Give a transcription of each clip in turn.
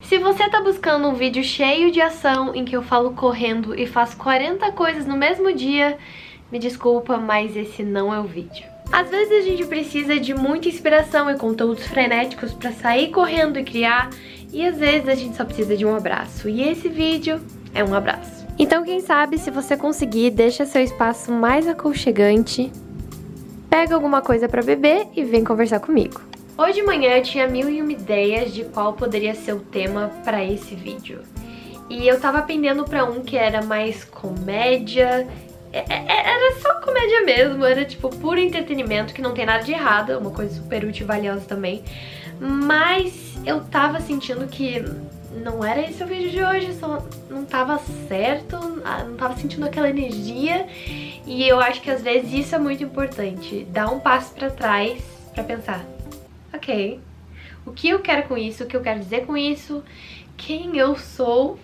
Se você tá buscando um vídeo cheio de ação em que eu falo correndo e faço 40 coisas no mesmo dia, me desculpa, mas esse não é o vídeo. Às vezes a gente precisa de muita inspiração e conteúdos frenéticos pra sair correndo e criar, e às vezes a gente só precisa de um abraço, e esse vídeo é um abraço. Então quem sabe, se você conseguir, deixa seu espaço mais aconchegante, pega alguma coisa pra beber e vem conversar comigo. Hoje de manhã eu tinha 1001 ideias de qual poderia ser o tema pra esse vídeo. E eu tava pendendo pra um que era mais comédia. Era só comédia mesmo, era tipo puro entretenimento, que não tem nada de errado, uma coisa super útil e valiosa também. Mas eu tava sentindo que não era esse o vídeo de hoje, só não tava certo, não tava sentindo aquela energia. E eu acho que às vezes isso é muito importante, dar um passo pra trás pra pensar, ok, o que eu quero com isso, o que eu quero dizer com isso, quem eu sou.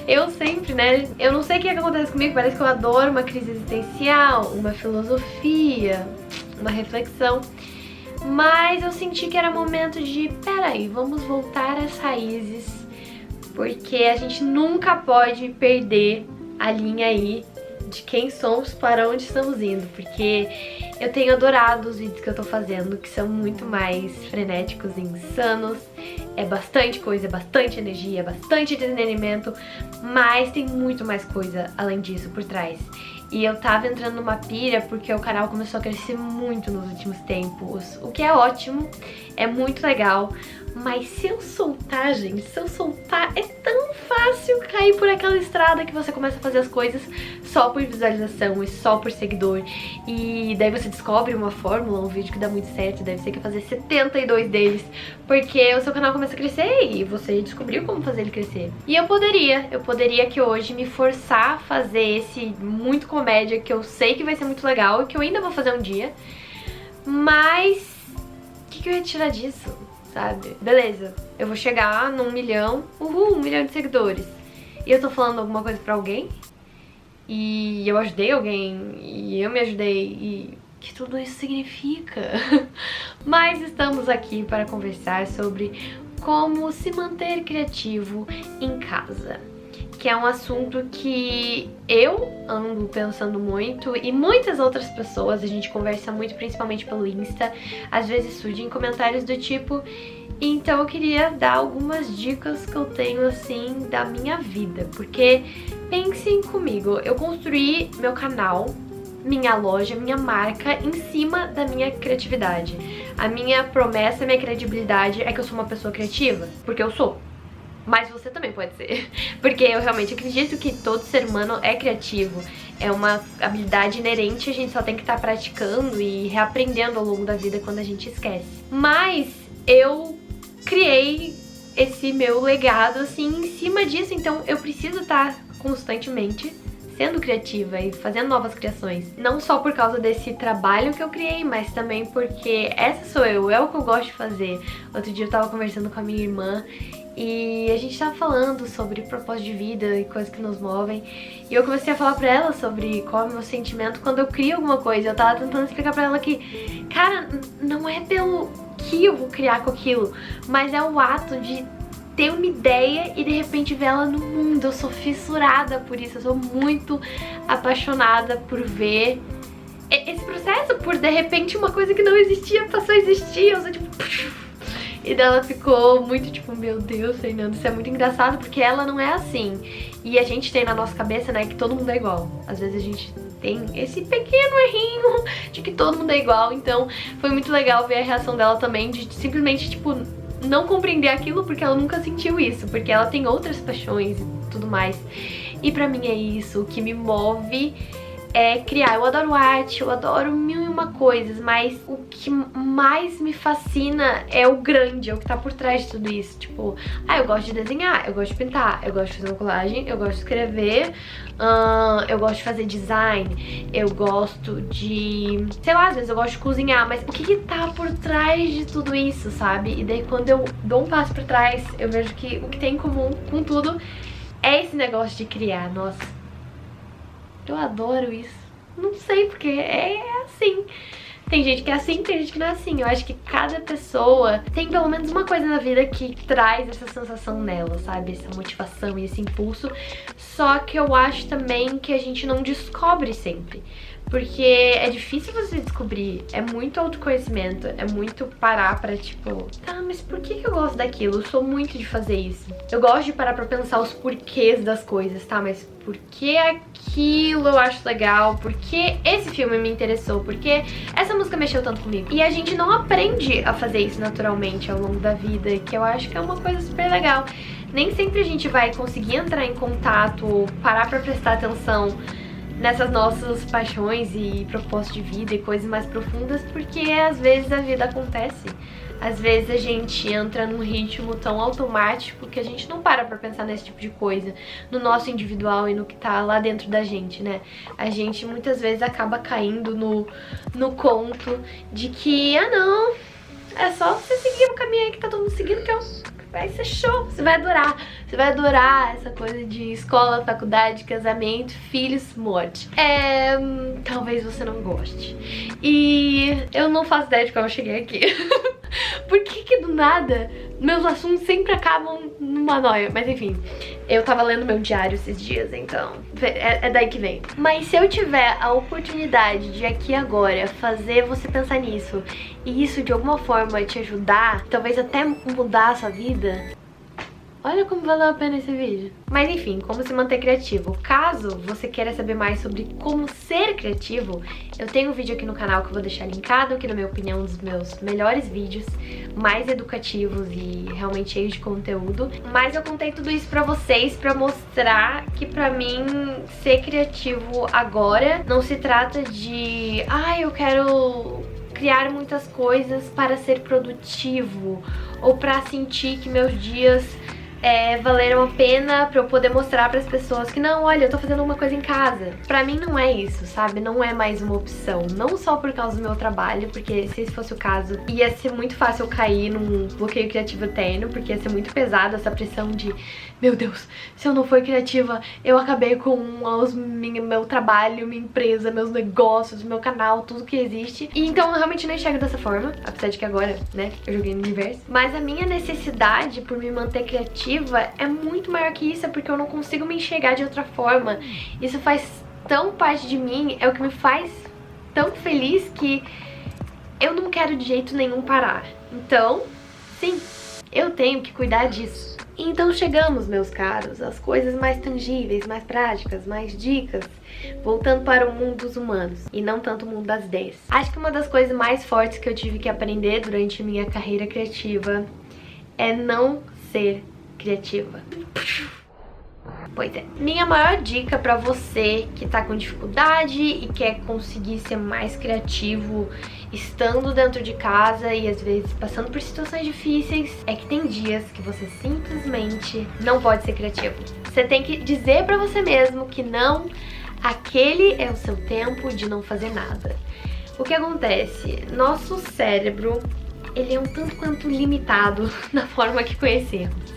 Eu sempre, né, eu não sei o que acontece comigo, parece que eu adoro uma crise existencial, uma filosofia, uma reflexão. Mas eu senti que era momento de, peraí, vamos voltar às raízes, porque a gente nunca pode perder a linha aí de quem somos, para onde estamos indo, porque eu tenho adorado os vídeos que eu tô fazendo, que são muito mais frenéticos e insanos, é bastante coisa, é bastante energia, é bastante entretenimento, mas tem muito mais coisa além disso por trás. E eu tava entrando numa pira porque o canal começou a crescer muito nos últimos tempos, o que é ótimo, é muito legal, mas se eu soltar, gente, se eu soltar, é tão fácil cair por aquela estrada que você começa a fazer as coisas só por visualização e só por seguidor. E daí você descobre uma fórmula, um vídeo que dá muito certo, deve ser que fazer 72 deles, porque o seu canal começa a crescer e você descobriu como fazer ele crescer. E eu poderia que hoje me forçar a fazer esse muito comédia, que eu sei que vai ser muito legal e que eu ainda vou fazer um dia, mas o que eu ia tirar disso? Sabe? Beleza, eu vou chegar num milhão, 1 milhão de seguidores, e eu tô falando alguma coisa pra alguém, e eu ajudei alguém, e eu me ajudei, e o que tudo isso significa? Mas estamos aqui para conversar sobre como se manter criativo em casa, que é um assunto que eu ando pensando muito e muitas outras pessoas, a gente conversa muito, principalmente pelo Insta, às vezes surgem comentários do tipo, então eu queria dar algumas dicas que eu tenho assim da minha vida, porque pensem comigo, eu construí meu canal, minha loja, minha marca em cima da minha criatividade. A minha promessa, a minha credibilidade é que eu sou uma pessoa criativa, porque eu sou. Mas você também pode ser, porque eu realmente acredito que todo ser humano é criativo, é uma habilidade inerente, a gente só tem que estar praticando e reaprendendo ao longo da vida quando a gente esquece. Mas eu criei esse meu legado assim em cima disso, então eu preciso estar constantemente sendo criativa e fazendo novas criações. Não só por causa desse trabalho que eu criei, mas também porque essa sou eu, é o que eu gosto de fazer. Outro dia eu tava conversando com a minha irmã e a gente tava falando sobre propósito de vida e coisas que nos movem. E eu comecei a falar pra ela sobre qual é o meu sentimento quando eu crio alguma coisa. Eu tava tentando explicar pra ela que, cara, não é pelo que eu vou criar com aquilo, mas é o ato de ter uma ideia e de repente ver ela no mundo. Eu sou fissurada por isso, eu sou muito apaixonada por ver esse processo, por de repente uma coisa que não existia passou a existir. Eu sou tipo... E dela ficou muito tipo, meu Deus, Fernanda, isso é muito engraçado, porque ela não é assim. E a gente tem na nossa cabeça, né, que todo mundo é igual. Às vezes a gente tem esse pequeno errinho de que todo mundo é igual. Então foi muito legal ver a reação dela também, de simplesmente, tipo, não compreender aquilo porque ela nunca sentiu isso, porque ela tem outras paixões e tudo mais. E pra mim é isso, o que me move é criar. Eu adoro arte, eu adoro 1001 coisas, mas o que mais me fascina é o grande, é o que tá por trás de tudo isso. Tipo, eu gosto de desenhar, eu gosto de pintar, eu gosto de fazer uma colagem, eu gosto de escrever, eu gosto de fazer design, eu gosto de... sei lá, às vezes eu gosto de cozinhar, mas o que tá por trás de tudo isso, sabe? E daí quando eu dou um passo pra trás, eu vejo que o que tem em comum com tudo é esse negócio de criar. Nossa, eu adoro isso. Não sei porque é assim. Tem gente que é assim, tem gente que não é assim. Eu acho que cada pessoa tem pelo menos uma coisa na vida que traz essa sensação nela, sabe? Essa motivação e esse impulso. Só que eu acho também que a gente não descobre sempre. Porque é difícil você descobrir, é muito autoconhecimento, é muito parar pra tipo, tá, mas por que eu gosto daquilo? Eu sou muito de fazer isso. Eu gosto de parar pra pensar os porquês das coisas, tá, mas por que aquilo eu acho legal? Por que esse filme me interessou? Por que essa música mexeu tanto comigo? E a gente não aprende a fazer isso naturalmente ao longo da vida, que eu acho que é uma coisa super legal. Nem sempre a gente vai conseguir entrar em contato ou parar pra prestar atenção nessas nossas paixões e propósitos de vida e coisas mais profundas, porque às vezes a vida acontece. Às vezes a gente entra num ritmo tão automático que a gente não para pra pensar nesse tipo de coisa, no nosso individual e no que tá lá dentro da gente, né? A gente muitas vezes acaba caindo no conto de que, ah não, é só você seguir o caminho aí que tá todo mundo seguindo que vai ser show, você vai adorar. Você vai adorar essa coisa de escola, faculdade, casamento, filhos, morte. Talvez você não goste. E eu não faço ideia de como eu cheguei aqui. Por que do nada meus assuntos sempre acabam numa noia? Mas enfim, eu tava lendo meu diário esses dias, então é daí que vem. Mas se eu tiver a oportunidade de aqui agora fazer você pensar nisso e isso de alguma forma te ajudar, talvez até mudar a sua vida, olha como valeu a pena esse vídeo. Mas enfim, como se manter criativo. Caso você queira saber mais sobre como ser criativo, eu tenho um vídeo aqui no canal que eu vou deixar linkado, que na minha opinião é um dos meus melhores vídeos, mais educativos e realmente cheios de conteúdo. Mas eu contei tudo isso pra vocês pra mostrar que pra mim ser criativo agora não se trata de eu quero criar muitas coisas para ser produtivo ou pra sentir que meus dias valeram a pena pra eu poder mostrar pras pessoas que não, olha, eu tô fazendo uma coisa em casa. Pra mim não é isso, sabe? Não é mais uma opção. Não só por causa do meu trabalho, porque se esse fosse o caso, ia ser muito fácil eu cair num bloqueio criativo eterno, porque ia ser muito pesado essa pressão de, meu Deus, se eu não for criativa, eu acabei com meu trabalho, minha empresa, meus negócios, meu canal, tudo que existe. E então eu realmente não enxergo dessa forma, apesar de que agora, né, eu joguei no universo. Mas a minha necessidade por me manter criativa é muito maior que isso, é porque eu não consigo me enxergar de outra forma. Isso faz tão parte de mim, é o que me faz tão feliz que eu não quero de jeito nenhum parar. Então, sim, eu tenho que cuidar disso. Então chegamos, meus caros, às coisas mais tangíveis, mais práticas, mais dicas, voltando para o mundo dos humanos e não tanto o mundo das ideias. Acho que uma das coisas mais fortes que eu tive que aprender durante minha carreira criativa é não ser criativa. Pois é. Minha maior dica pra você que tá com dificuldade e quer conseguir ser mais criativo estando dentro de casa e às vezes passando por situações difíceis, é que tem dias que você simplesmente não pode ser criativo. Você tem que dizer pra você mesmo que não, aquele é o seu tempo de não fazer nada. O que acontece? Nosso cérebro, ele é um tanto quanto limitado na forma que conhecemos.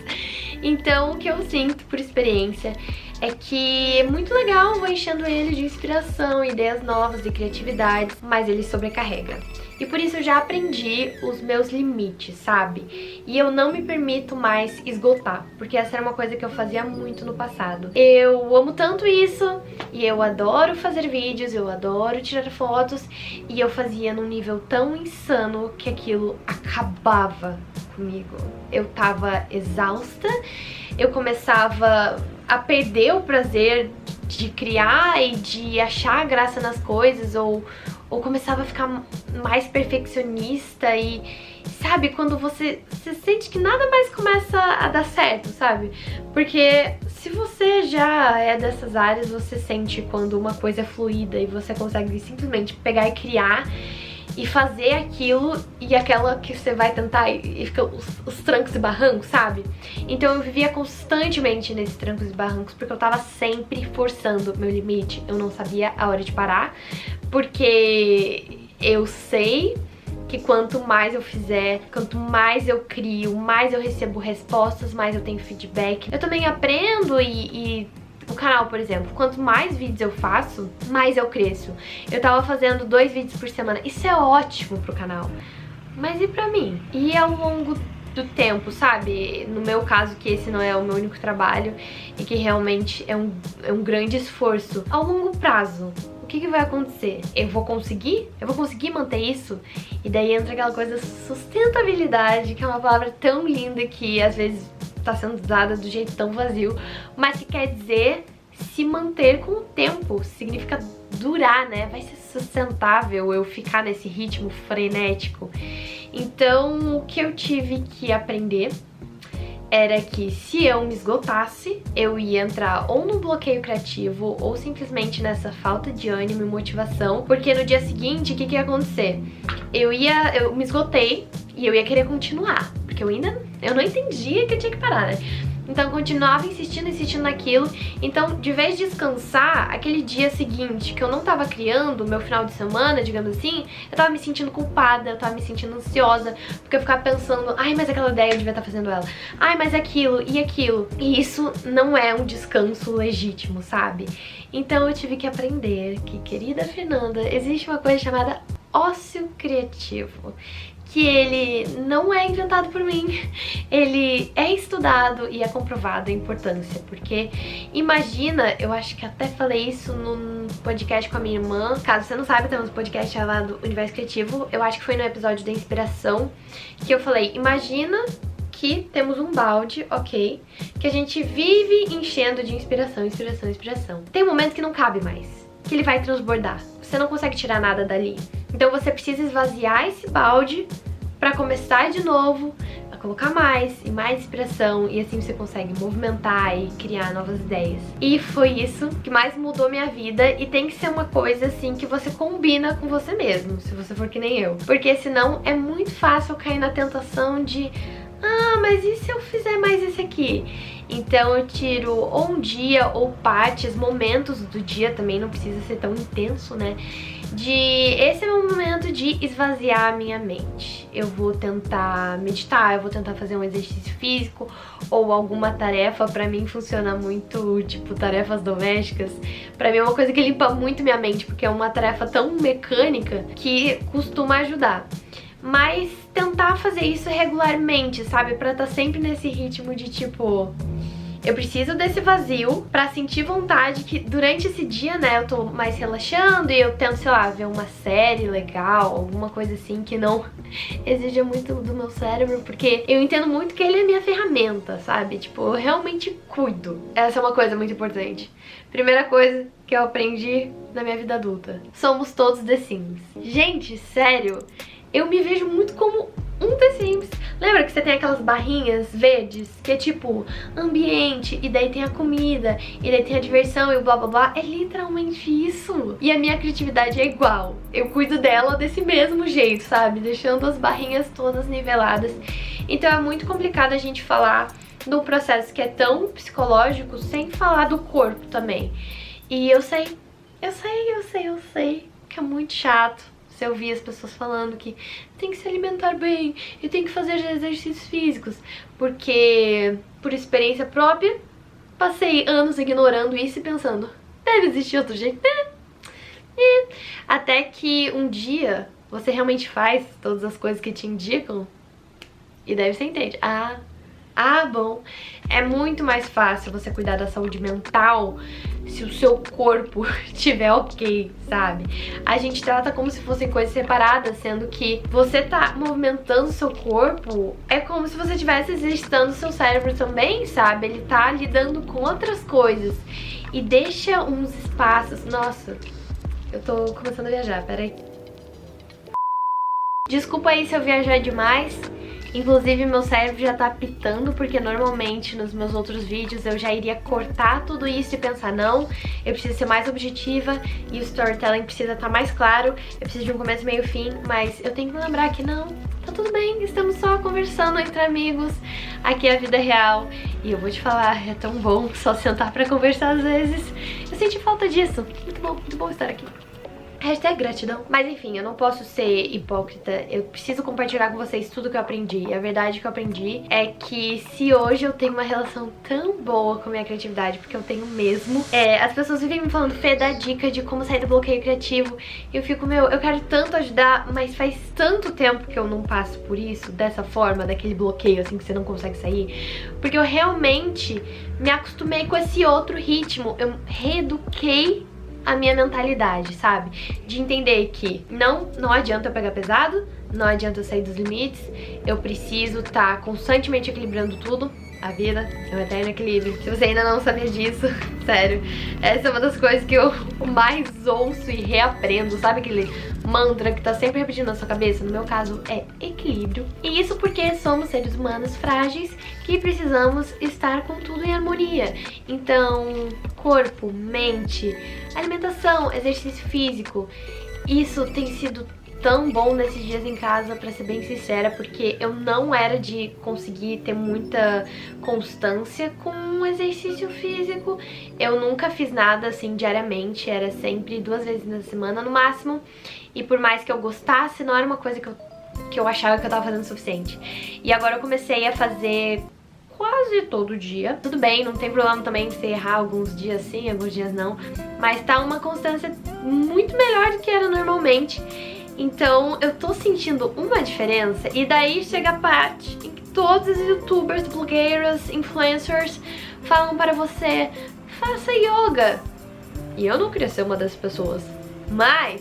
Então, o que eu sinto por experiência é que é muito legal, vou enchendo ele de inspiração, ideias novas e criatividades, mas ele sobrecarrega. E por isso eu já aprendi os meus limites, sabe? E eu não me permito mais esgotar, porque essa era uma coisa que eu fazia muito no passado. Eu amo tanto isso, e eu adoro fazer vídeos, eu adoro tirar fotos, e eu fazia num nível tão insano que aquilo acabava comigo. Eu tava exausta, eu começava a perder o prazer de criar e de achar graça nas coisas, ou começava a ficar mais perfeccionista e, sabe, quando você sente que nada mais começa a dar certo, sabe? Porque se você já é dessas áreas, você sente quando uma coisa é fluida e você consegue simplesmente pegar e criar e fazer aquilo, e aquela que você vai tentar e fica os trancos e barrancos, sabe? Então eu vivia constantemente nesses trancos e barrancos porque eu tava sempre forçando meu limite. Eu não sabia a hora de parar, porque eu sei que quanto mais eu fizer, quanto mais eu crio, mais eu recebo respostas, mais eu tenho feedback. Eu também aprendo e O canal, por exemplo, quanto mais vídeos eu faço, mais eu cresço. Eu tava fazendo 2 vídeos por semana. Isso é ótimo pro canal. Mas e pra mim? E ao longo do tempo, sabe? No meu caso, que esse não é o meu único trabalho e que realmente é um grande esforço. Ao longo prazo, o que vai acontecer? Eu vou conseguir? Eu vou conseguir manter isso? E daí entra aquela coisa sustentabilidade, que é uma palavra tão linda que às vezes tá sendo usada do jeito tão vazio, mas que quer dizer se manter com o tempo, significa durar, né? Vai ser sustentável eu ficar nesse ritmo frenético. Então, o que eu tive que aprender era que se eu me esgotasse, eu ia entrar ou num bloqueio criativo ou simplesmente nessa falta de ânimo e motivação, porque no dia seguinte, o que ia acontecer? Eu me esgotei e eu ia querer continuar, porque eu não entendia que eu tinha que parar, né? Então eu continuava insistindo naquilo. Então, de vez de descansar, aquele dia seguinte que eu não tava criando, meu final de semana, digamos assim, eu tava me sentindo culpada, eu tava me sentindo ansiosa, porque eu ficava pensando, ai, mas aquela ideia eu devia estar fazendo ela, ai, mas aquilo e aquilo. E isso não é um descanso legítimo, sabe? Então eu tive que aprender que, querida Fernanda, existe uma coisa chamada ócio criativo, que ele não é inventado por mim, ele é estudado e é comprovado a importância, porque imagina, eu acho que até falei isso num podcast com a minha irmã, caso você não saiba, temos um podcast chamado Universo Criativo, eu acho que foi no episódio da inspiração, que eu falei, imagina que temos um balde, ok, que a gente vive enchendo de inspiração. Tem um momento que não cabe mais, que ele vai transbordar, você não consegue tirar nada dali. Então você precisa esvaziar esse balde para começar de novo, a colocar mais e mais inspiração, e assim você consegue movimentar e criar novas ideias. E foi isso que mais mudou minha vida, e tem que ser uma coisa assim que você combina com você mesmo, se você for que nem eu. Porque senão é muito fácil cair na tentação de mas e se eu fizer mais esse aqui? Então eu tiro ou um dia ou partes, momentos do dia também, não precisa ser tão intenso, né? Esse é o meu momento de esvaziar a minha mente. Eu vou tentar meditar, eu vou tentar fazer um exercício físico ou alguma tarefa. Pra mim funciona muito, tipo, tarefas domésticas. Pra mim é uma coisa que limpa muito minha mente, porque é uma tarefa tão mecânica que costuma ajudar. Mas tentar fazer isso regularmente, sabe? Pra estar sempre nesse ritmo de tipo, eu preciso desse vazio pra sentir vontade que durante esse dia, né, eu tô mais relaxando e eu tento, sei lá, ver uma série legal, alguma coisa assim que não exija muito do meu cérebro, porque eu entendo muito que ele é minha ferramenta, sabe? Tipo, eu realmente cuido. Essa é uma coisa muito importante. Primeira coisa que eu aprendi na minha vida adulta. Somos todos The Sims. Gente, sério, eu me vejo muito como um The Sims. Lembra que você tem aquelas barrinhas verdes que é tipo ambiente, e daí tem a comida, e daí tem a diversão e o blá blá blá? É literalmente isso. E a minha criatividade é igual. Eu cuido dela desse mesmo jeito, sabe? Deixando as barrinhas todas niveladas. Então é muito complicado a gente falar do processo que é tão psicológico sem falar do corpo também. E eu sei que é muito chato você ouvir as pessoas falando que tem que se alimentar bem e tem que fazer exercícios físicos, porque por experiência própria passei anos ignorando isso e pensando, deve existir outro jeito, né? Até que um dia você realmente faz todas as coisas que te indicam e daí você entende, bom, é muito mais fácil você cuidar da saúde mental se o seu corpo estiver ok, sabe? A gente trata como se fossem coisas separadas, sendo que você tá movimentando o seu corpo, é como se você estivesse exercitando o seu cérebro também, sabe? Ele tá lidando com outras coisas e deixa uns espaços. Nossa, eu tô começando a viajar, peraí. Desculpa aí se eu viajar demais. Inclusive meu cérebro já tá apitando, porque normalmente nos meus outros vídeos eu já iria cortar tudo isso e pensar, não, eu preciso ser mais objetiva e o storytelling precisa estar mais claro, eu preciso de um começo, meio, fim, mas eu tenho que lembrar que não, tá tudo bem, estamos só conversando entre amigos, aqui é a vida real. E eu vou te falar, é tão bom só sentar pra conversar às vezes. Eu senti falta disso, muito bom estar aqui. Hashtag gratidão. Mas enfim, eu não posso ser hipócrita. Eu preciso compartilhar com vocês tudo que eu aprendi. E a verdade que eu aprendi é que se hoje eu tenho uma relação tão boa com a minha criatividade, porque eu tenho mesmo, as pessoas vivem me falando, Fê, dá dica de como sair do bloqueio criativo. E eu fico, meu, eu quero tanto ajudar, mas faz tanto tempo que eu não passo por isso, dessa forma, daquele bloqueio assim que você não consegue sair. Porque eu realmente me acostumei com esse outro ritmo. Eu reeduquei a minha mentalidade, sabe? De entender que não adianta eu pegar pesado, não adianta eu sair dos limites, eu preciso estar constantemente equilibrando tudo. A vida é um eterno equilíbrio. Se você ainda não sabia disso, sério, essa é uma das coisas que eu mais ouço e reaprendo, sabe aquele mantra que tá sempre repetindo na sua cabeça? No meu caso é equilíbrio. E isso porque somos seres humanos frágeis que precisamos estar com tudo em harmonia. Então, corpo, mente, alimentação, exercício físico, isso tem sido tão bom nesses dias em casa, pra ser bem sincera, porque eu não era de conseguir ter muita constância com o exercício físico. Eu nunca fiz nada assim diariamente, era sempre 2 vezes na semana no máximo. E por mais que eu gostasse, não era uma coisa que eu achava que eu tava fazendo o suficiente. E agora eu comecei a fazer quase todo dia. Tudo bem, não tem problema também se errar alguns dias sim, alguns dias não, mas tá uma constância muito melhor do que era normalmente. Então eu tô sentindo uma diferença. E daí chega a parte em que todos os youtubers, blogueiros, influencers falam para você, faça yoga. E eu não queria ser uma dessas pessoas, mas,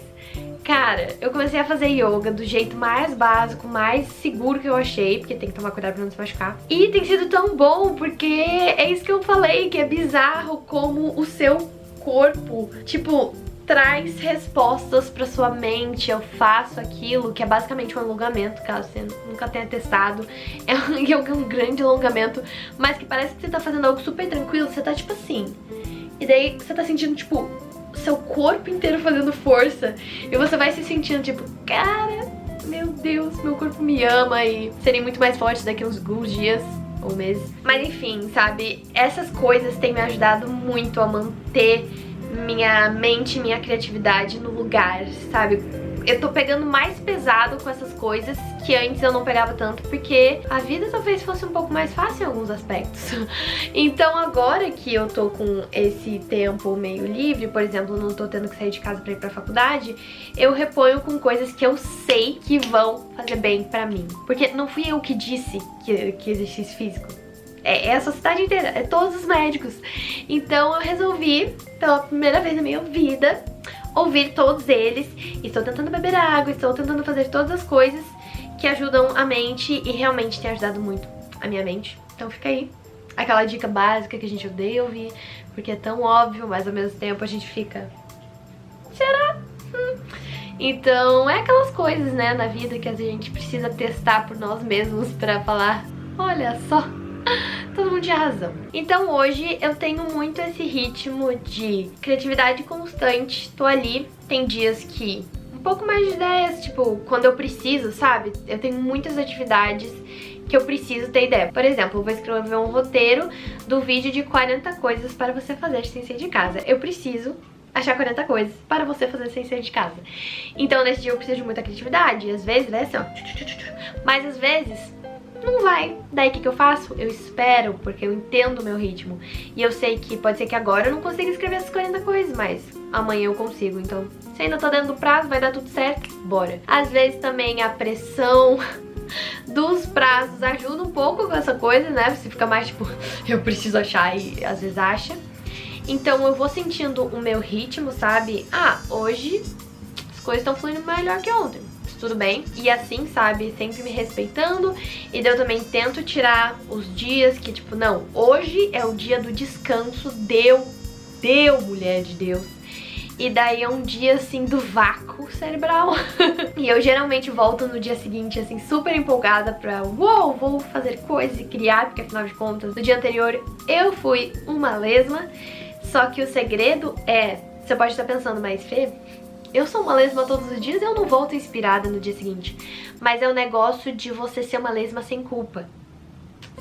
cara, eu comecei a fazer yoga do jeito mais básico, mais seguro que eu achei, porque tem que tomar cuidado pra não se machucar. E tem sido tão bom, porque é isso que eu falei, que é bizarro como o seu corpo, tipo, traz respostas pra sua mente. Eu faço aquilo, que é basicamente um alongamento, caso você nunca tenha testado. É um grande alongamento, mas que parece que você tá fazendo algo super tranquilo, você tá tipo assim. E daí você tá sentindo, tipo, seu corpo inteiro fazendo força. E você vai se sentindo, tipo, cara, meu Deus, meu corpo me ama. E serei muito mais forte daqui a alguns dias ou meses. Mas enfim, sabe, essas coisas têm me ajudado muito a manter minha mente, minha criatividade no lugar, sabe? Eu tô pegando mais pesado com essas coisas que antes eu não pegava tanto, porque a vida talvez fosse um pouco mais fácil em alguns aspectos. Então agora que eu tô com esse tempo meio livre, por exemplo, não tô tendo que sair de casa pra ir pra faculdade, eu reponho com coisas que eu sei que vão fazer bem pra mim. Porque não fui eu que disse que exercício físico. É a sociedade inteira, é todos os médicos. Então eu resolvi, pela primeira vez na minha vida, ouvir todos eles. Estou tentando beber água, estou tentando fazer todas as coisas que ajudam a mente e realmente tem ajudado muito a minha mente. Então fica aí aquela dica básica que a gente odeia ouvir, porque é tão óbvio, mas ao mesmo tempo a gente fica... será? Então é aquelas coisas, né, na vida que a gente precisa testar por nós mesmos pra falar, olha só, todo mundo tinha razão. Então hoje eu tenho muito esse ritmo de criatividade constante. Tô ali, tem dias que um pouco mais de ideias, tipo, quando eu preciso, sabe? Eu tenho muitas atividades que eu preciso ter ideia. Por exemplo, eu vou escrever um roteiro do vídeo de 40 coisas para você fazer sem sair de casa. Eu preciso achar 40 coisas para você fazer sem sair de casa. Então nesse dia eu preciso de muita criatividade. Às vezes vai assim, ó, mas às vezes não vai. Daí o que eu faço? Eu espero, porque eu entendo o meu ritmo. E eu sei que pode ser que agora eu não consiga escrever essas 40 coisas, mas amanhã eu consigo. Então, se ainda tô dentro do prazo, vai dar tudo certo, bora. Às vezes também a pressão dos prazos ajuda um pouco com essa coisa, né? Você fica mais tipo, eu preciso achar, e às vezes acha. Então eu vou sentindo o meu ritmo, sabe? Ah, hoje as coisas estão fluindo melhor que ontem. Tudo bem, e assim, sabe, sempre me respeitando. E daí eu também tento tirar os dias que, tipo, não, hoje é o dia do descanso, deu, mulher de Deus. E daí é um dia, assim, do vácuo cerebral. E eu geralmente volto no dia seguinte, assim, super empolgada pra, uou, vou fazer coisas e criar, porque afinal de contas, no dia anterior eu fui uma lesma. Só que o segredo é, você pode estar pensando, mas Fê, eu sou uma lesma todos os dias e eu não volto inspirada no dia seguinte. Mas é o negócio de você ser uma lesma sem culpa.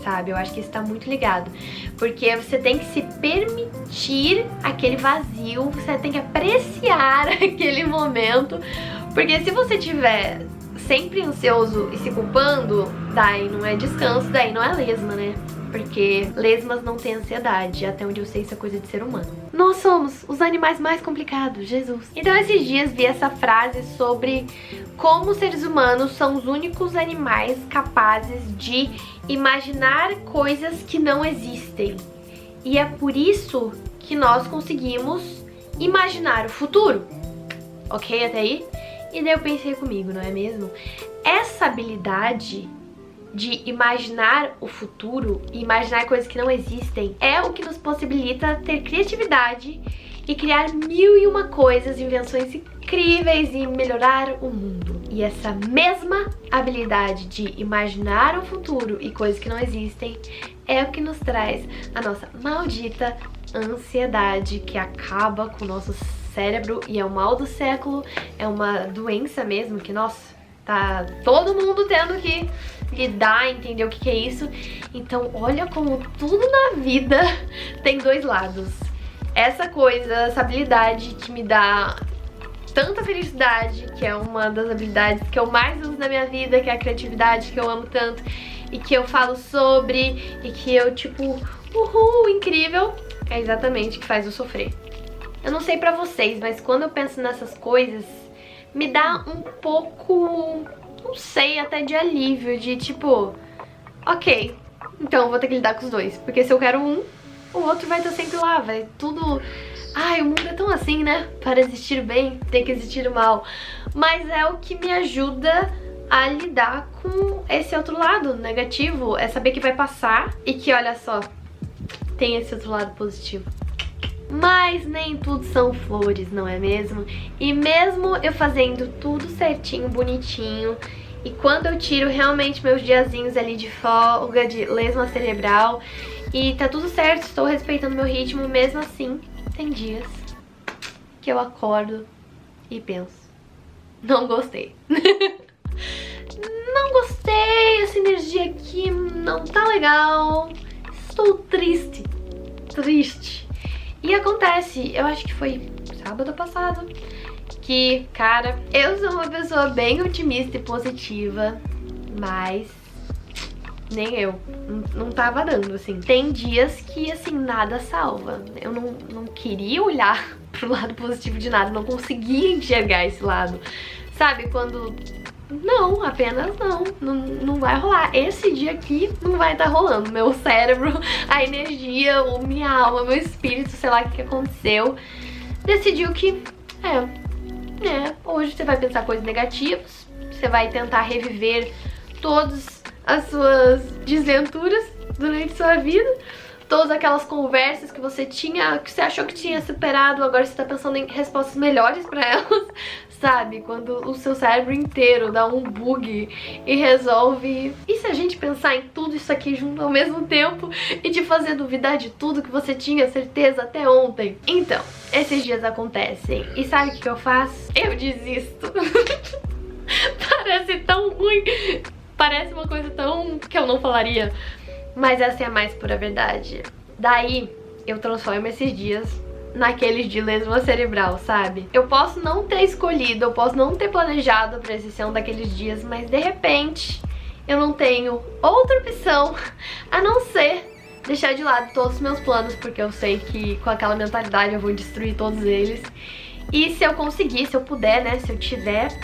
sabe? Eu acho que isso tá muito ligado. Porque você tem que se permitir aquele vazio, você tem que apreciar aquele momento. Porque se você tiver sempre ansioso e se culpando, daí não é descanso, daí não é lesma, né? Porque lesmas não têm ansiedade, até onde eu sei isso é coisa de ser humano. Nós somos os animais mais complicados, Jesus. Então esses dias vi essa frase sobre como os seres humanos são os únicos animais capazes de imaginar coisas que não existem. E é por isso que nós conseguimos imaginar o futuro. Ok até aí? E daí eu pensei comigo, não é mesmo? Essa habilidade de imaginar o futuro e imaginar coisas que não existem é o que nos possibilita ter criatividade e criar mil e uma coisas, invenções incríveis e melhorar o mundo. E essa mesma habilidade de imaginar o futuro e coisas que não existem é o que nos traz a nossa maldita ansiedade, que acaba com o nosso cérebro e é o mal do século, é uma doença mesmo que, nossa, tá todo mundo tendo que lidar, entender o que é isso. Então olha como tudo na vida tem dois lados. Essa coisa, essa habilidade que me dá tanta felicidade, que é uma das habilidades que eu mais uso na minha vida, que é a criatividade, que eu amo tanto e que eu falo sobre e que eu tipo, uhul, incrível, é exatamente o que faz eu sofrer. Eu não sei pra vocês, mas quando eu penso nessas coisas, me dá um pouco, não sei, até de alívio, de tipo, ok, então eu vou ter que lidar com os dois, porque se eu quero um, o outro vai estar sempre lá, vai tudo... Ai, o mundo é tão assim, né? Para existir o bem, tem que existir o mal. Mas é o que me ajuda a lidar com esse outro lado negativo, é saber que vai passar e que, olha só, tem esse outro lado positivo. Mas nem tudo são flores, não é mesmo? E mesmo eu fazendo tudo certinho, bonitinho, e quando eu tiro realmente meus diazinhos ali de folga, de lesma cerebral, e tá tudo certo, estou respeitando meu ritmo, mesmo assim, tem dias que eu acordo e penso, não gostei. Não gostei, essa energia aqui não tá legal, estou triste. E acontece, eu acho que foi sábado passado, que, cara, eu sou uma pessoa bem otimista e positiva, mas nem eu, não tava dando, assim. Tem dias que, assim, nada salva. Eu não queria olhar pro lado positivo de nada, não conseguia enxergar esse lado. Sabe, quando... Não, apenas não vai rolar. Esse dia aqui não vai estar rolando. Meu cérebro, a energia, minha alma, meu espírito, sei lá o que aconteceu, decidiu que, hoje você vai pensar coisas negativas, você vai tentar reviver todas as suas desventuras durante sua vida, todas aquelas conversas que você tinha, que você achou que tinha superado, agora você tá pensando em respostas melhores pra elas, sabe? Quando o seu cérebro inteiro dá um bug e resolve... E se a gente pensar em tudo isso aqui junto ao mesmo tempo e te fazer duvidar de tudo que você tinha certeza até ontem? Então, esses dias acontecem. E sabe o que eu faço? Eu desisto. Parece tão ruim. Parece uma coisa tão... que eu não falaria. Mas essa é a mais pura verdade. Daí, eu transformo esses dias naqueles de lesma cerebral, sabe? Eu posso não ter escolhido, eu posso não ter planejado pra esse ser um daqueles dias, mas de repente eu não tenho outra opção a não ser deixar de lado todos os meus planos, porque eu sei que com aquela mentalidade eu vou destruir todos eles. E se eu conseguir, se eu puder, né, se eu tiver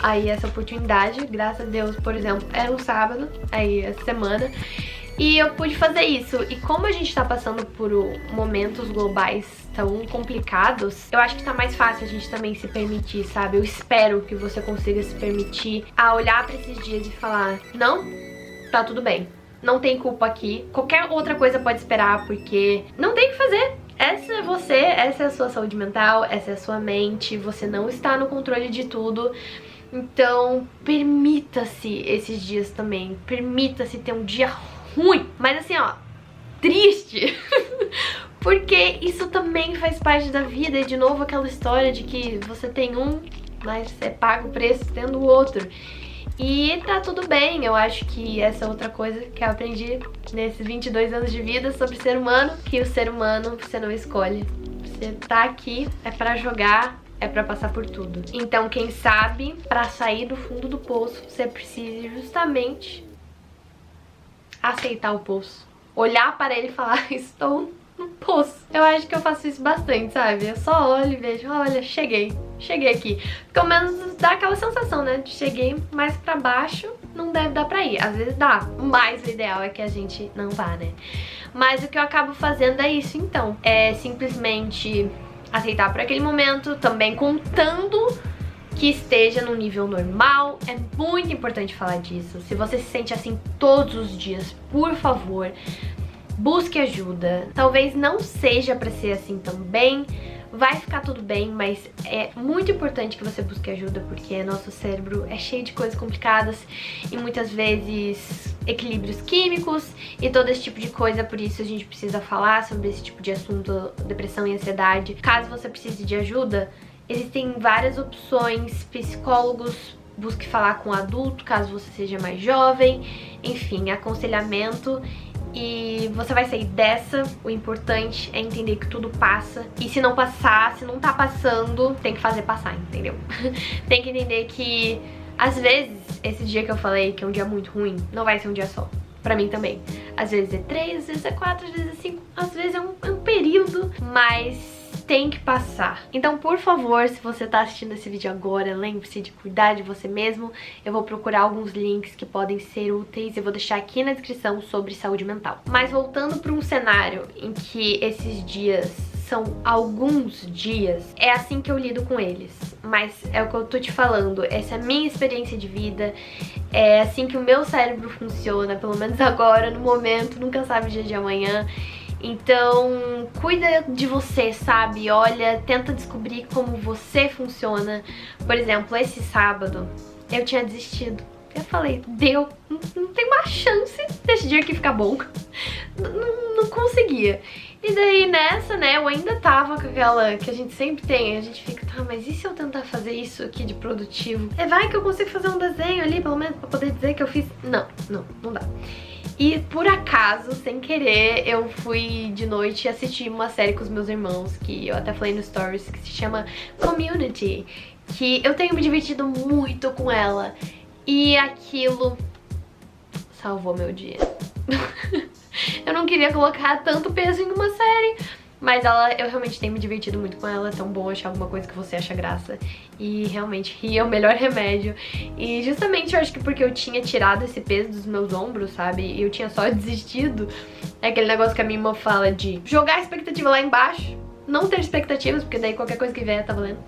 aí essa oportunidade, graças a Deus, por exemplo, era um sábado, aí essa semana, e eu pude fazer isso. E como a gente tá passando por momentos globais tão complicados, eu acho que tá mais fácil a gente também se permitir, sabe? Eu espero que você consiga se permitir a olhar pra esses dias e falar, não, tá tudo bem, não tem culpa aqui, qualquer outra coisa pode esperar, porque não tem o que fazer. Essa é você, essa é a sua saúde mental, essa é a sua mente, você não está no controle de tudo. Então, permita-se esses dias também, permita-se ter um dia ruim, mas assim, ó, triste, porque isso também faz parte da vida. E de novo aquela história de que você tem um, mas você paga o preço tendo o outro. E tá tudo bem. Eu acho que essa é outra coisa que eu aprendi nesses 22 anos de vida sobre ser humano, que o ser humano você não escolhe. Você tá aqui, é pra jogar, é pra passar por tudo. Então, quem sabe, pra sair do fundo do poço, você precisa justamente aceitar o poço. Olhar para ele e falar, estou no poço. Eu acho que eu faço isso bastante, sabe? Eu só olho e vejo, olha, cheguei aqui. Pelo menos dá aquela sensação, né? De cheguei mais pra baixo, não deve dar pra ir. Às vezes dá, mas o ideal é que a gente não vá, né? Mas o que eu acabo fazendo é isso, então. É simplesmente aceitar por aquele momento, também contando que esteja no nível normal. É muito importante falar disso. Se você se sente assim todos os dias, por favor, busque ajuda. Talvez não seja pra ser assim também, vai ficar tudo bem, mas é muito importante que você busque ajuda, porque nosso cérebro é cheio de coisas complicadas e muitas vezes equilíbrios químicos e todo esse tipo de coisa. Por isso a gente precisa falar sobre esse tipo de assunto, depressão e ansiedade. Caso você precise de ajuda, existem várias opções, psicólogos, busque falar com um adulto, caso você seja mais jovem, enfim, aconselhamento. E você vai sair dessa. O importante é entender que tudo passa. E se não passar, se não tá passando, tem que fazer passar, entendeu? Tem que entender que, às vezes, esse dia que eu falei, que é um dia muito ruim, não vai ser um dia só. Pra mim também. Às vezes é 3, às vezes é 4, às vezes é 5, às vezes é um período, mas tem que passar. Então, por favor, se você tá assistindo esse vídeo agora, lembre-se de cuidar de você mesmo. Eu vou procurar alguns links que podem ser úteis, eu vou deixar aqui na descrição sobre saúde mental. Mas voltando para um cenário em que esses dias são alguns dias, é assim que eu lido com eles. Mas é o que eu tô te falando, essa é a minha experiência de vida, é assim que o meu cérebro funciona, pelo menos agora, no momento, nunca sabe o dia de amanhã. Então, cuida de você, sabe? Olha, tenta descobrir como você funciona. Por exemplo, esse sábado eu tinha desistido. Eu falei, deu, não tem uma chance desse dia aqui ficar bom. Não conseguia. E daí nessa, né, eu ainda tava com aquela que a gente sempre tem. A gente fica, tá, mas e se eu tentar fazer isso aqui de produtivo? Vai que eu consigo fazer um desenho ali, pelo menos, pra poder dizer que eu fiz. Não dá. E por acaso, sem querer, eu fui de noite assistir uma série com os meus irmãos, que eu até falei no Stories, que se chama Community, que eu tenho me divertido muito com ela. E aquilo salvou meu dia. Eu não queria colocar tanto peso em uma série, mas eu realmente tenho me divertido muito com ela. É tão bom achar alguma coisa que você acha graça. E realmente rir é o melhor remédio. E justamente eu acho que porque eu tinha tirado esse peso dos meus ombros, sabe? E eu tinha só desistido. É aquele negócio que a minha irmã fala de jogar a expectativa lá embaixo, não ter expectativas, porque daí qualquer coisa que vier tá valendo.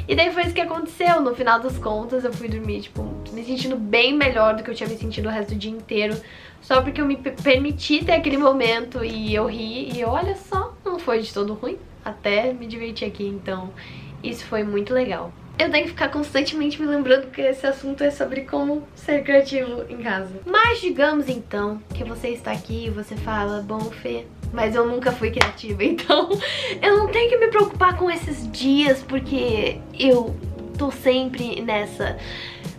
E daí foi isso que aconteceu. No final das contas eu fui dormir, tipo, me sentindo bem melhor do que eu tinha me sentido o resto do dia inteiro, só porque eu me permiti ter aquele momento e eu ri. E olha só, não foi de todo ruim, até me diverti aqui. Então isso foi muito legal. Eu tenho que ficar constantemente me lembrando que esse assunto é sobre como ser criativo em casa. Mas digamos então que você está aqui e você fala, bom, Fê, mas eu nunca fui criativa, então eu não tenho que me preocupar com esses dias, porque eu tô sempre nessa.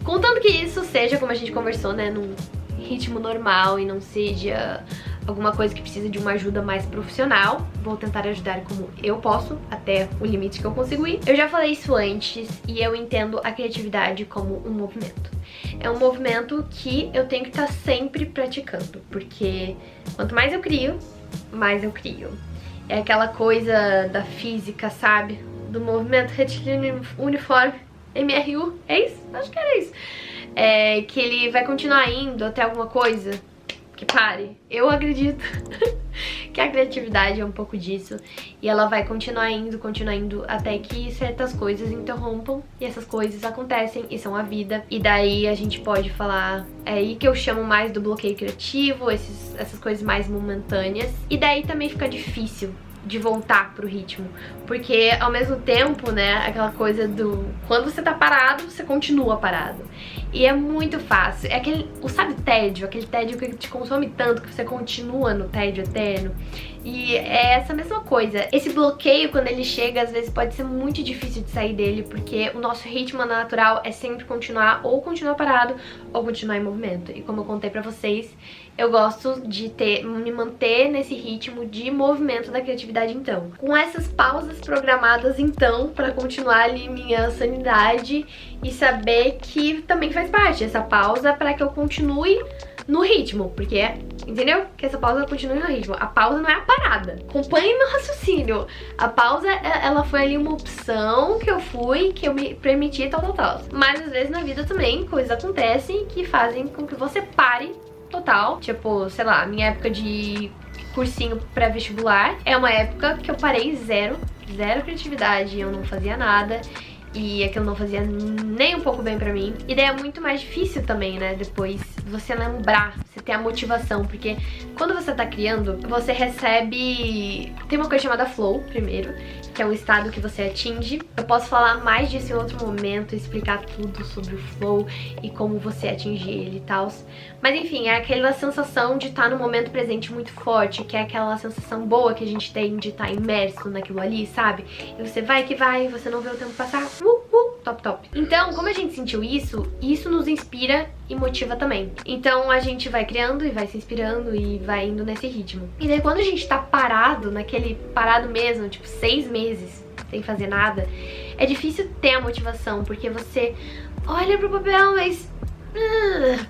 Contanto que isso seja, como a gente conversou, né, num ritmo normal e não seja alguma coisa que precisa de uma ajuda mais profissional. Vou tentar ajudar como eu posso, até o limite que eu consigo ir. Eu já falei isso antes e eu entendo a criatividade como um movimento. É um movimento que eu tenho que estar sempre praticando, porque quanto mais eu crio, mais eu crio. É aquela coisa da física, sabe? Do movimento retilíneo uniforme, MRU, é isso? Acho que era isso. É que ele vai continuar indo até alguma coisa que pare. Eu acredito que a criatividade é um pouco disso. E ela vai continuar indo até que certas coisas interrompam. E essas coisas acontecem e são a vida. E daí a gente pode falar, é aí que eu chamo mais do bloqueio criativo, essas coisas mais momentâneas. E daí também fica difícil de voltar pro ritmo. Porque ao mesmo tempo, né, aquela coisa do... Quando você tá parado, você continua parado. E é muito fácil. É aquele, sabe, tédio? Aquele tédio que te consome tanto que você continua no tédio eterno. E é essa mesma coisa. Esse bloqueio, quando ele chega, às vezes pode ser muito difícil de sair dele, porque o nosso ritmo natural é sempre continuar parado ou continuar em movimento. E como eu contei pra vocês, eu gosto de me manter nesse ritmo de movimento da criatividade, então. Com essas pausas programadas, então, pra continuar ali minha sanidade e saber que também faz parte essa pausa pra que eu continue no ritmo, porque, entendeu? Que essa pausa continue no ritmo. A pausa não é a parada. Acompanhe meu raciocínio. A pausa, ela foi ali uma opção que eu me permiti, tal. Mas às vezes na vida também coisas acontecem que fazem com que você pare total. Tipo, sei lá, minha época de cursinho pré-vestibular é uma época que eu parei zero criatividade, eu não fazia nada. E aquilo não fazia nem um pouco bem pra mim. E daí é muito mais difícil também, né, depois você lembrar, você ter a motivação. Porque quando você tá criando, você recebe... Tem uma coisa chamada flow, primeiro, que é um estado que você atinge. Eu posso falar mais disso em outro momento, explicar tudo sobre o flow e como você atingir ele e tal. Mas enfim, é aquela sensação de estar no momento presente muito forte, que é aquela sensação boa que a gente tem de estar imerso naquilo ali, sabe? E você vai que vai, você não vê o tempo passar. Top. Então, como a gente sentiu isso nos inspira e motiva também. Então a gente vai criando e vai se inspirando e vai indo nesse ritmo. E daí quando a gente tá parado, parado mesmo, tipo 6 meses, sem fazer nada, é difícil ter a motivação, porque você olha pro papel, mas...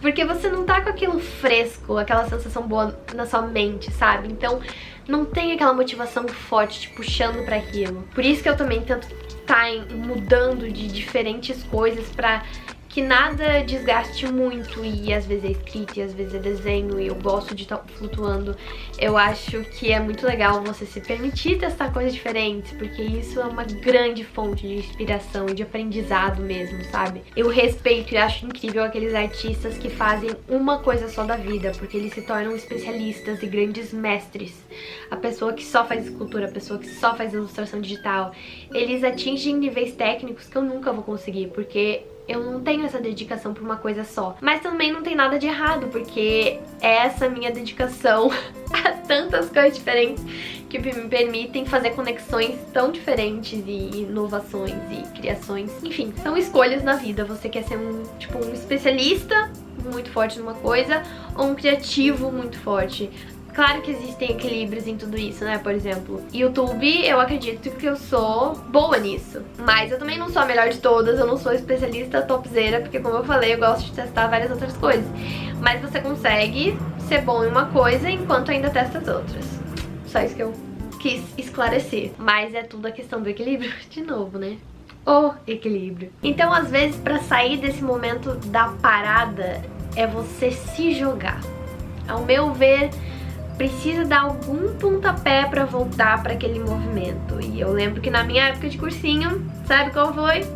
porque você não tá com aquilo fresco, aquela sensação boa na sua mente, sabe? Então não tem aquela motivação forte te puxando pra aquilo. Por isso que eu também tento estar mudando de diferentes coisas pra que nada desgaste muito, e às vezes é escrita e às vezes é desenho, e eu gosto de estar flutuando. Eu acho que é muito legal você se permitir testar coisas diferentes, porque isso é uma grande fonte de inspiração e de aprendizado mesmo, sabe? Eu respeito e acho incrível aqueles artistas que fazem uma coisa só da vida, porque eles se tornam especialistas e grandes mestres. A pessoa que só faz escultura, a pessoa que só faz ilustração digital, eles atingem níveis técnicos que eu nunca vou conseguir, porque eu não tenho essa dedicação pra uma coisa só. Mas também não tem nada de errado, porque é essa minha dedicação a tantas coisas diferentes que me permitem fazer conexões tão diferentes e inovações e criações. Enfim, são escolhas na vida. Você quer ser um especialista muito forte numa coisa ou um criativo muito forte. Claro que existem equilíbrios em tudo isso, né? Por exemplo, YouTube, eu acredito que eu sou boa nisso. Mas eu também não sou a melhor de todas, eu não sou especialista topzera, porque como eu falei, eu gosto de testar várias outras coisas. Mas você consegue ser bom em uma coisa enquanto ainda testa as outras. Só isso que eu quis esclarecer. Mas é tudo a questão do equilíbrio, de novo, né? O equilíbrio. Então, às vezes, pra sair desse momento da parada, é você se jogar. Ao meu ver, precisa dar algum pontapé pra voltar pra aquele movimento. E eu lembro que na minha época de cursinho, sabe qual foi?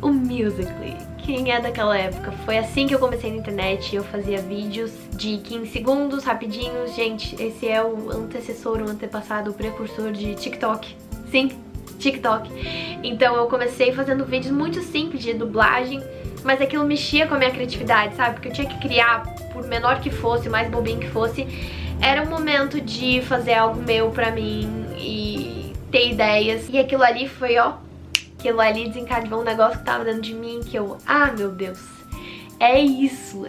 O Musical.ly. Quem é daquela época? Foi assim que eu comecei na internet. Eu fazia vídeos de 15 segundos, rapidinhos. Gente, esse é o antecessor, o antepassado, o precursor de TikTok. Sim, TikTok. Então eu comecei fazendo vídeos muito simples de dublagem, mas aquilo mexia com a minha criatividade, sabe? Porque eu tinha que criar, por menor que fosse, mais bobinho que fosse. Era um momento de fazer algo meu pra mim e ter ideias. E aquilo ali foi, ó, aquilo ali desencadeou um negócio que tava dentro de mim que eu, meu Deus, é isso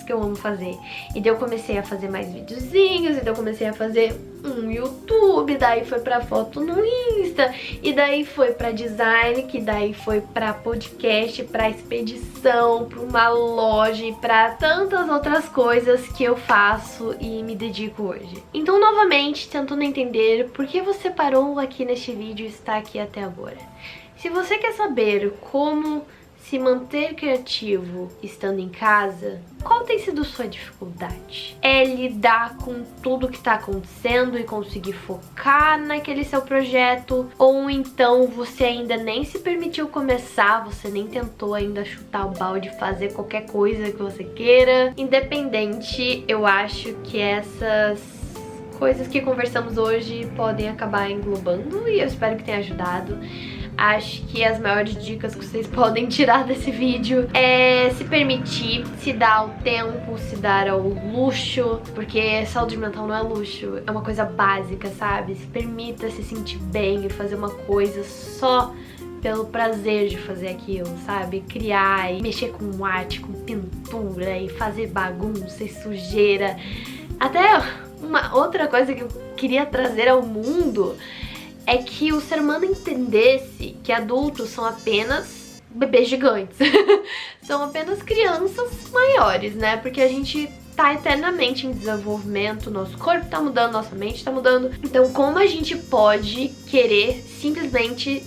que eu amo fazer. E daí eu comecei a fazer mais videozinhos, e daí eu comecei a fazer um YouTube, daí foi pra foto no Insta, e daí foi pra design, que daí foi pra podcast, pra expedição, pra uma loja e pra tantas outras coisas que eu faço e me dedico hoje. Então, novamente, tentando entender por que você parou aqui neste vídeo e está aqui até agora. Se você quer saber como se manter criativo estando em casa, qual tem sido sua dificuldade? É lidar com tudo que tá acontecendo e conseguir focar naquele seu projeto? Ou então você ainda nem se permitiu começar, você nem tentou ainda chutar o balde, fazer qualquer coisa que você queira? Independente, eu acho que essas coisas que conversamos hoje podem acabar englobando e eu espero que tenha ajudado. Acho que as maiores dicas que vocês podem tirar desse vídeo é se permitir, se dar ao tempo, se dar ao luxo, porque saúde mental não é luxo, é uma coisa básica, sabe? Se permita se sentir bem e fazer uma coisa só pelo prazer de fazer aquilo, sabe? Criar e mexer com arte, com pintura e fazer bagunça e sujeira. Até uma outra coisa que eu queria trazer ao mundo é que o ser humano entendesse que adultos são apenas bebês gigantes. São apenas crianças maiores, né? Porque a gente tá eternamente em desenvolvimento, nosso corpo tá mudando, nossa mente tá mudando. Então como a gente pode querer simplesmente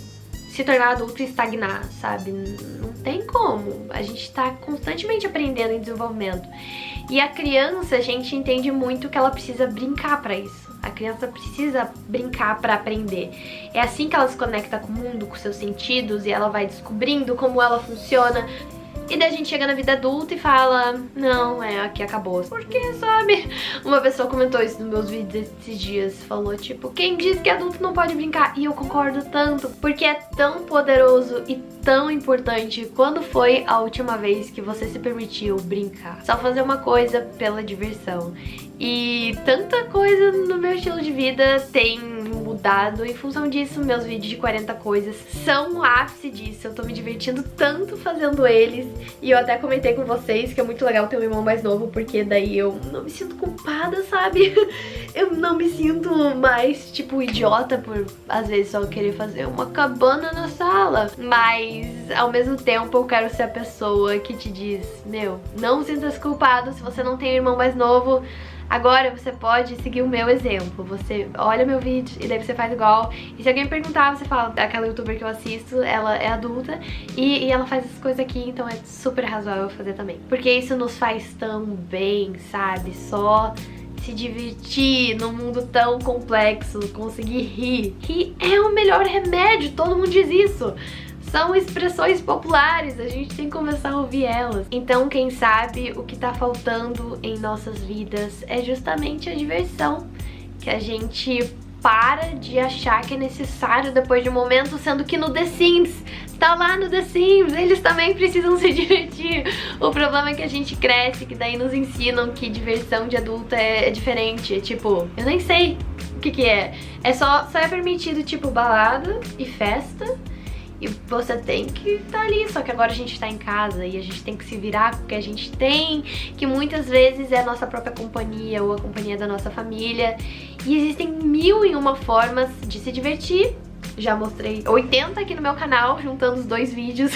se tornar adulto e estagnar, sabe? Não tem como. A gente tá constantemente aprendendo em desenvolvimento. E a criança, a gente entende muito que ela precisa brincar pra isso. A criança precisa brincar pra aprender. É assim que ela se conecta com o mundo, com seus sentidos, e ela vai descobrindo como ela funciona. E daí a gente chega na vida adulta e fala, não, aqui acabou. Porque, sabe, uma pessoa comentou isso nos meus vídeos esses dias, falou tipo, quem diz que adulto não pode brincar? E eu concordo tanto, porque é tão poderoso e tão importante. Quando foi a última vez que você se permitiu brincar? Só fazer uma coisa pela diversão. E tanta coisa no meu estilo de vida tem mudado em função disso. Meus vídeos de 40 coisas são o ápice disso. Eu tô me divertindo tanto fazendo eles. E eu até comentei com vocês que é muito legal ter um irmão mais novo, porque daí eu não me sinto culpada, sabe? Eu não me sinto mais, tipo, idiota por, às vezes, só querer fazer uma cabana na sala. Mas, ao mesmo tempo, eu quero ser a pessoa que te diz, meu, não sinta-se culpado se você não tem um irmão mais novo. Agora você pode seguir o meu exemplo. Você olha meu vídeo e daí você faz igual. E se alguém perguntar, você fala, aquela youtuber que eu assisto, ela é adulta e ela faz essas coisas aqui, então é super razoável fazer também. Porque isso nos faz tão bem, sabe? Só se divertir num mundo tão complexo, conseguir rir. Rir é o melhor remédio, todo mundo diz isso. São expressões populares, a gente tem que começar a ouvir elas. Então, quem sabe, o que tá faltando em nossas vidas é justamente a diversão. Que a gente para de achar que é necessário depois de um momento, sendo que no The Sims, tá lá no The Sims, eles também precisam se divertir. O problema é que a gente cresce, que daí nos ensinam que diversão de adulta é diferente. Tipo, eu nem sei o que é. Só é permitido, tipo, balada e festa. E você tem que estar ali, só que agora a gente tá em casa e a gente tem que se virar com o que a gente tem, que muitas vezes é a nossa própria companhia ou a companhia da nossa família. E existem 1001 formas de se divertir. Já mostrei 80 aqui no meu canal, juntando os 2 vídeos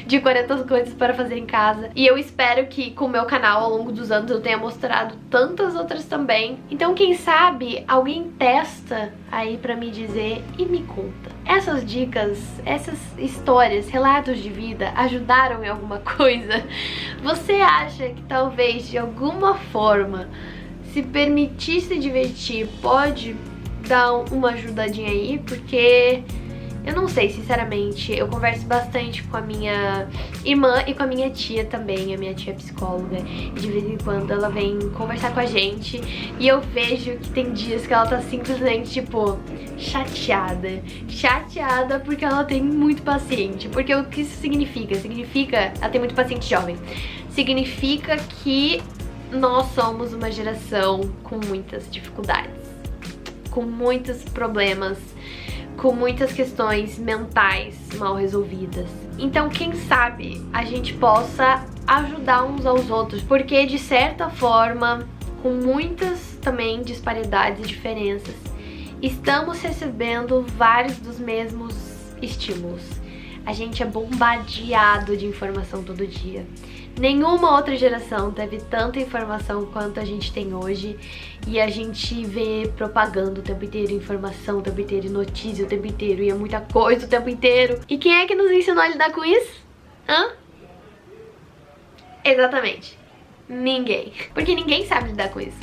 de 40 coisas para fazer em casa. E eu espero que com o meu canal, ao longo dos anos, eu tenha mostrado tantas outras também. Então, quem sabe, alguém testa aí pra me dizer e me conta. Essas dicas, essas histórias, relatos de vida ajudaram em alguma coisa? Você acha que talvez, de alguma forma, se permitir se divertir pode dar uma ajudadinha aí? Porque eu não sei, sinceramente. Eu converso bastante com a minha irmã e com a minha tia também. A minha tia é psicóloga e de vez em quando ela vem conversar com a gente. E eu vejo que tem dias que ela tá simplesmente, tipo, chateada. Chateada porque ela tem muito paciente. Porque o que isso significa? Significa, ela tem muito paciente jovem. Significa que nós somos uma geração com muitas dificuldades, com muitos problemas, com muitas questões mentais mal resolvidas. Então, quem sabe a gente possa ajudar uns aos outros, porque de certa forma, com muitas também disparidades e diferenças, estamos recebendo vários dos mesmos estímulos. A gente é bombardeado de informação todo dia. Nenhuma outra geração teve tanta informação quanto a gente tem hoje. E a gente vê propaganda o tempo inteiro, informação o tempo inteiro, notícia o tempo inteiro, e é muita coisa o tempo inteiro. E quem é que nos ensinou a lidar com isso? Hã? Exatamente. Ninguém. Porque ninguém sabe lidar com isso.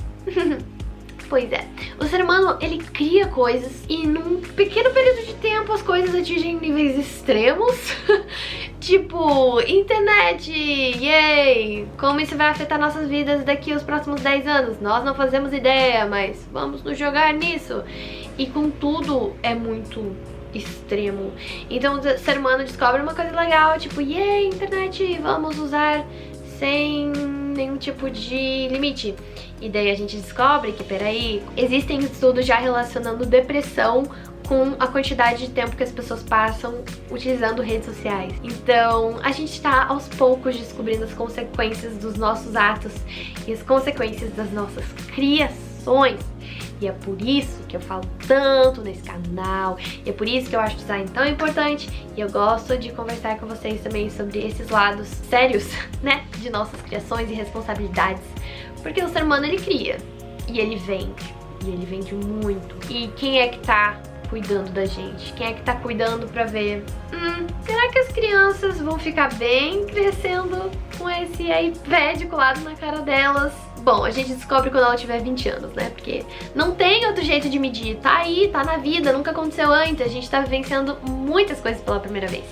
Pois é, o ser humano, ele cria coisas e num pequeno período de tempo as coisas atingem níveis extremos Tipo, internet, yay! Como isso vai afetar nossas vidas daqui aos próximos 10 anos? Nós não fazemos ideia, mas vamos nos jogar nisso. E contudo, é muito extremo. Então o ser humano descobre uma coisa legal, tipo, yay, internet, vamos usar sem nenhum tipo de limite. E daí a gente descobre que, peraí, existem estudos já relacionando depressão com a quantidade de tempo que as pessoas passam utilizando redes sociais. Então, a gente tá aos poucos descobrindo as consequências dos nossos atos e as consequências das nossas criações. E é por isso que eu falo tanto nesse canal, e é por isso que eu acho o design tão importante, e eu gosto de conversar com vocês também sobre esses lados sérios, né, de nossas criações e responsabilidades. Porque o ser humano, ele cria, e ele vende muito. E quem é que tá cuidando da gente? Quem é que tá cuidando pra ver, será que as crianças vão ficar bem crescendo com esse iPad colado na cara delas? Bom, a gente descobre quando ela tiver 20 anos, né? Porque não tem outro jeito de medir. Tá aí, tá na vida, nunca aconteceu antes. A gente tá vivenciando muitas coisas pela primeira vez.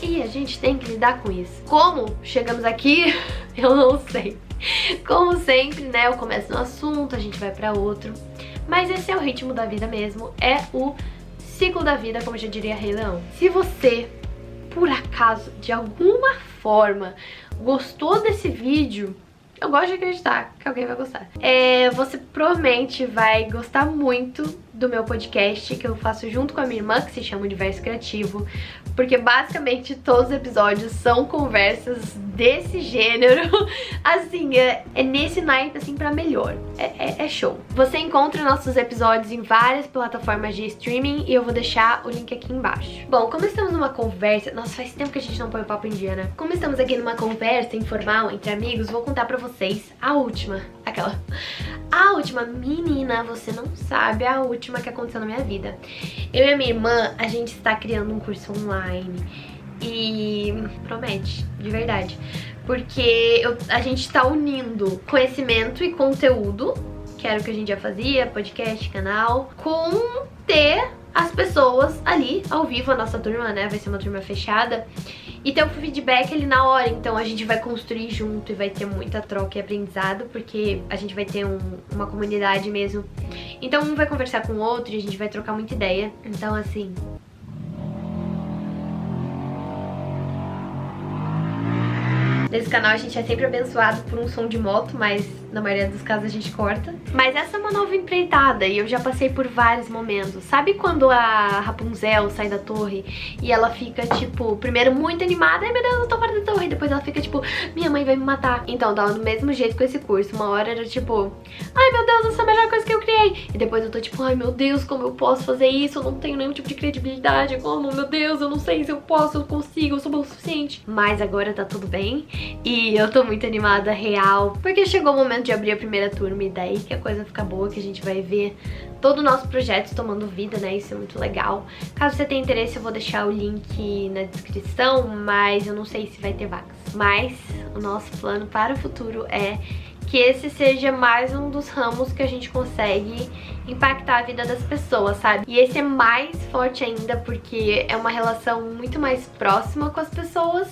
E a gente tem que lidar com isso. Como chegamos aqui, eu não sei. Como sempre, né? Eu começo no assunto, a gente vai pra outro. Mas esse é o ritmo da vida mesmo. É o ciclo da vida, como já diria Rei Leão. Se você, por acaso, de alguma forma, gostou desse vídeo, eu gosto de acreditar que alguém vai gostar. Você provavelmente vai gostar muito do meu podcast que eu faço junto com a minha irmã, que se chama Universo Criativo, porque basicamente todos os episódios são conversas desse gênero. Assim, é nesse naipe, assim, pra melhor. É show. Você encontra nossos episódios em várias plataformas de streaming e eu vou deixar o link aqui embaixo. Bom, como estamos numa conversa... Nossa, faz tempo que a gente não põe o papo em dia, né? Como estamos aqui numa conversa informal entre amigos, vou contar pra vocês a última. A última, menina, você não sabe a última que aconteceu na minha vida. Eu e a minha irmã, a gente está criando um curso online e promete, de verdade. Porque a gente tá unindo conhecimento e conteúdo, que era o que a gente já fazia, podcast, canal, com ter as pessoas ali, ao vivo, a nossa turma, né? Vai ser uma turma fechada. E ter o feedback ali na hora, então a gente vai construir junto e vai ter muita troca e aprendizado, porque a gente vai ter uma comunidade mesmo. Então um vai conversar com o outro e a gente vai trocar muita ideia. Então assim... Nesse canal a gente é sempre abençoado por um som de moto, mas na maioria dos casos a gente corta. Mas essa é uma nova empreitada e eu já passei por vários momentos. Sabe quando a Rapunzel sai da torre e ela fica, tipo, primeiro muito animada, ai meu Deus, eu tô fora da torre, e depois ela fica, tipo, minha mãe vai me matar. Então tava do mesmo jeito com esse curso. Uma hora era tipo, ai meu Deus, essa é a melhor coisa que eu criei. E depois eu tô tipo, ai meu Deus, como eu posso fazer isso? Eu não tenho nenhum tipo de credibilidade. Como, meu Deus, eu não sei se eu posso, eu consigo, eu sou bom o suficiente. Mas agora tá tudo bem. E eu tô muito animada, real, porque chegou o momento de abrir a primeira turma e daí que a coisa fica boa, que a gente vai ver todo o nosso projeto tomando vida, né? Isso é muito legal. Caso você tenha interesse, eu vou deixar o link na descrição, mas eu não sei se vai ter vagas. Mas o nosso plano para o futuro é que esse seja mais um dos ramos que a gente consegue impactar a vida das pessoas, sabe? E esse é mais forte ainda porque é uma relação muito mais próxima com as pessoas.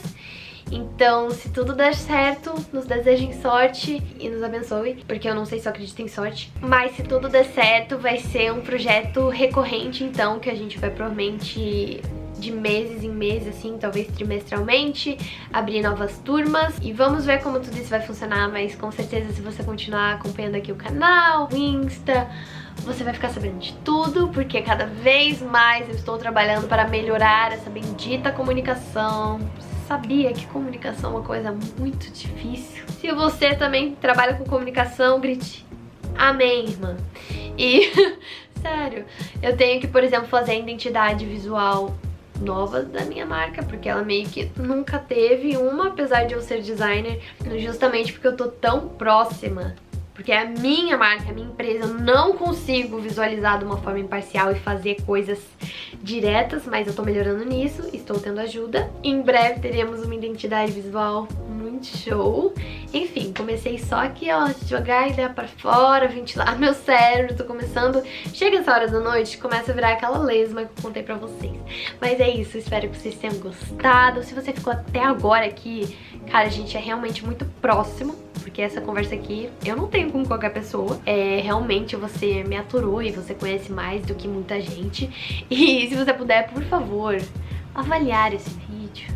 Então, se tudo der certo, nos desejem sorte e nos abençoe, porque eu não sei se eu acredito em sorte. Mas se tudo der certo, vai ser um projeto recorrente, então, que a gente vai provavelmente de meses em meses, assim, talvez trimestralmente, abrir novas turmas. E vamos ver como tudo isso vai funcionar, mas com certeza se você continuar acompanhando aqui o canal, o Insta, você vai ficar sabendo de tudo, porque cada vez mais eu estou trabalhando para melhorar essa bendita comunicação. Sabia que comunicação é uma coisa muito difícil. Se você também trabalha com comunicação, grite amém, irmã. E, sério, eu tenho que, por exemplo, fazer a identidade visual nova da minha marca, porque ela meio que nunca teve uma, apesar de eu ser designer, justamente porque eu tô tão próxima. Porque é a minha marca, a minha empresa, eu não consigo visualizar de uma forma imparcial e fazer coisas diretas, mas eu tô melhorando nisso, estou tendo ajuda. Em breve teremos uma identidade visual muito muito show. Enfim, comecei só aqui, ó, jogar a ideia pra fora, ventilar meu cérebro, tô começando... Chega essa hora da noite, começa a virar aquela lesma que eu contei pra vocês. Mas é isso, espero que vocês tenham gostado. Se você ficou até agora aqui, cara, a gente é realmente muito próximo, porque essa conversa aqui eu não tenho com qualquer pessoa. Realmente você me aturou e você conhece mais do que muita gente. E se você puder, por favor, avaliar esse vídeo.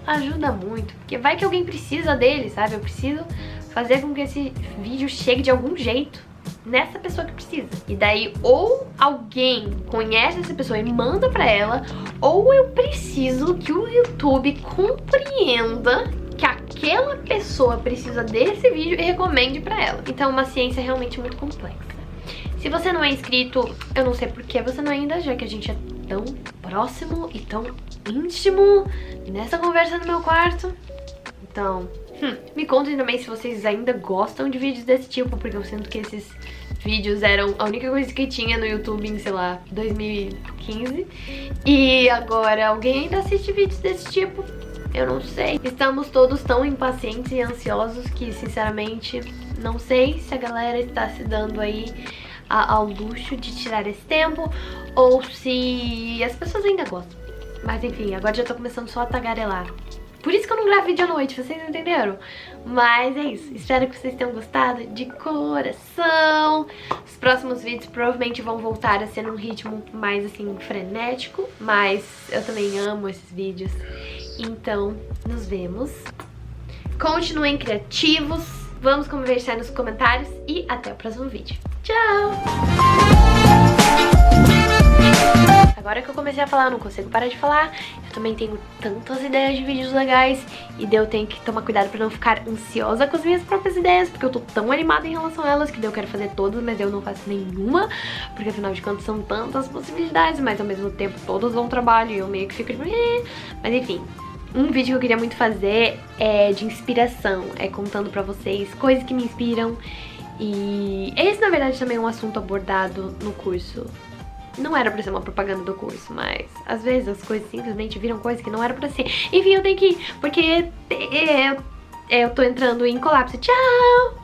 Ajuda muito, porque vai que alguém precisa dele, sabe? Eu preciso fazer com que esse vídeo chegue de algum jeito nessa pessoa que precisa. E daí ou alguém conhece essa pessoa e manda pra ela, ou eu preciso que o YouTube compreenda que aquela pessoa precisa desse vídeo e recomende pra ela. Então é uma ciência realmente muito complexa. Se você não é inscrito, eu não sei por que você não é ainda, já que a gente é tão próximo e tão íntimo nessa conversa no meu quarto. Então, me contem também se vocês ainda gostam de vídeos desse tipo, porque eu sinto que esses vídeos eram a única coisa que tinha no YouTube em, sei lá, 2015. E agora alguém ainda assiste vídeos desse tipo? Eu não sei. Estamos todos tão impacientes e ansiosos que, sinceramente, não sei se a galera está se dando aí ao luxo de tirar esse tempo ou se as pessoas ainda gostam. Mas enfim, agora já tô começando só a tagarelar. Por isso que eu não gravo vídeo à noite, vocês entenderam? Mas é isso, espero que vocês tenham gostado de coração. Os próximos vídeos provavelmente vão voltar a ser num ritmo mais assim, frenético. Mas eu também amo esses vídeos. Então, nos vemos. Continuem criativos. Vamos conversar nos comentários e até o próximo vídeo. Tchau! Agora que eu comecei a falar, eu não consigo parar de falar. Eu também tenho tantas ideias de vídeos legais e daí eu tenho que tomar cuidado pra não ficar ansiosa com as minhas próprias ideias, porque eu tô tão animada em relação a elas que daí eu quero fazer todas, mas eu não faço nenhuma, porque afinal de contas são tantas possibilidades, mas ao mesmo tempo todas dão trabalho e eu meio que fico tipo... Mas enfim, um vídeo que eu queria muito fazer é de inspiração, é contando pra vocês coisas que me inspiram. E esse, na verdade, também é um assunto abordado no curso. Não era pra ser uma propaganda do curso, mas às vezes as coisas simplesmente viram coisa que não era pra ser. Enfim, eu tenho que ir, porque eu tô entrando em colapso. Tchau!